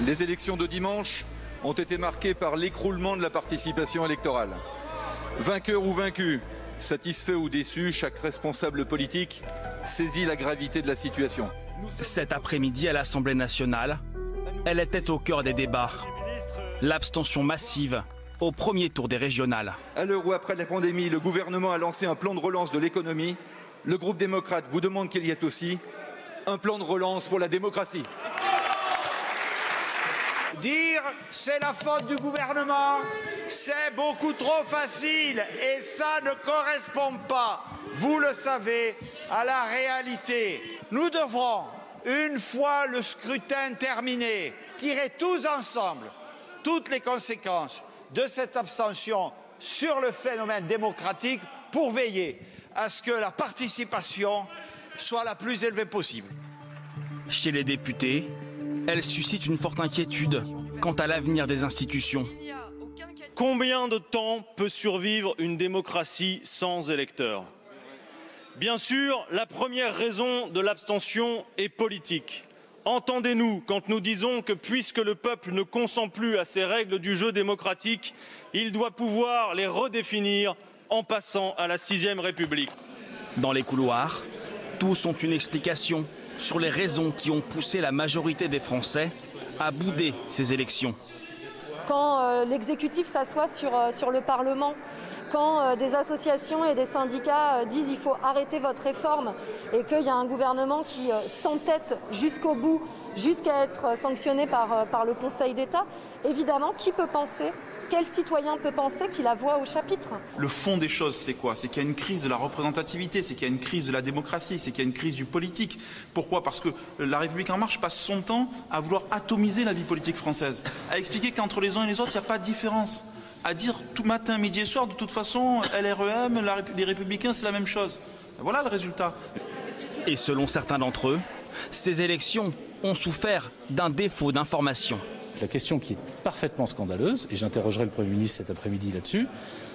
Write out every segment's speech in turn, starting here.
Les élections de dimanche ont été marquées par l'écroulement de la participation électorale. Vainqueur ou vaincu, satisfait ou déçu, chaque responsable politique saisit la gravité de la situation. Cet après-midi à l'Assemblée nationale, elle était au cœur des débats. L'abstention massive au premier tour des régionales. À l'heure où, après la pandémie, le gouvernement a lancé un plan de relance de l'économie, le groupe démocrate vous demande qu'il y ait aussi un plan de relance pour la démocratie. Dire c'est la faute du gouvernement, c'est beaucoup trop facile et ça ne correspond pas, vous le savez, à la réalité. Nous devrons, une fois le scrutin terminé, tirer tous ensemble toutes les conséquences de cette abstention sur le phénomène démocratique pour veiller à ce que la participation soit la plus élevée possible. Chez les députés, elle suscite une forte inquiétude quant à l'avenir des institutions. Combien de temps peut survivre une démocratie sans électeurs ? Bien sûr, la première raison de l'abstention est politique. Entendez-nous quand nous disons que puisque le peuple ne consent plus à ces règles du jeu démocratique, il doit pouvoir les redéfinir en passant à la 6e République. Dans les couloirs, tous ont une explication sur les raisons qui ont poussé la majorité des Français à bouder ces élections. Quand l'exécutif s'assoit sur le Parlement, quand des associations et des syndicats disent qu'il faut arrêter votre réforme et qu'il y a un gouvernement qui s'entête jusqu'au bout, jusqu'à être sanctionné par le Conseil d'État, évidemment, quel citoyen peut penser qu'il a voix au chapitre? Le fond des choses, c'est quoi? C'est qu'il y a une crise de la représentativité, c'est qu'il y a une crise de la démocratie, c'est qu'il y a une crise du politique. Pourquoi? Parce que La République En Marche passe son temps à vouloir atomiser la vie politique française, à expliquer qu'entre les uns et les autres, il n'y a pas de différence, à dire tout matin, midi et soir, de toute façon, LREM, les Républicains, c'est la même chose. Voilà le résultat. Et selon certains d'entre eux, ces élections ont souffert d'un défaut d'information. La question qui est parfaitement scandaleuse, et j'interrogerai le Premier ministre cet après-midi là-dessus,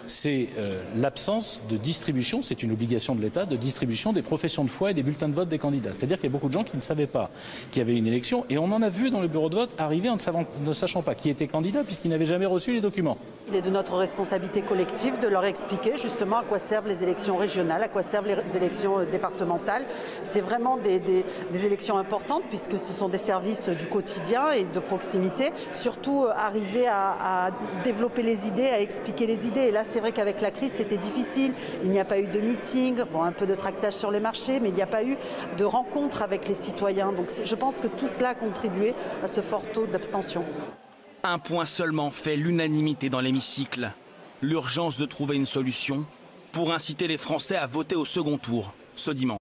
c'est l'absence de distribution, c'est une obligation de l'État, de distribution des professions de foi et des bulletins de vote des candidats. C'est-à-dire qu'il y a beaucoup de gens qui ne savaient pas qu'il y avait une élection, et on en a vu dans le bureau de vote arriver en ne sachant pas qui était candidat puisqu'ils n'avaient jamais reçu les documents. Il est de notre responsabilité collective de leur expliquer justement à quoi servent les élections régionales, à quoi servent les élections départementales. C'est vraiment des élections importantes puisque ce sont des services du quotidien et de proximité. Surtout arriver à développer les idées, à expliquer les idées. Et là, c'est vrai qu'avec la crise, c'était difficile. Il n'y a pas eu de meeting, un peu de tractage sur les marchés, mais il n'y a pas eu de rencontre avec les citoyens. Donc je pense que tout cela a contribué à ce fort taux d'abstention. Un point seulement fait l'unanimité dans l'hémicycle. L'urgence de trouver une solution pour inciter les Français à voter au second tour ce dimanche.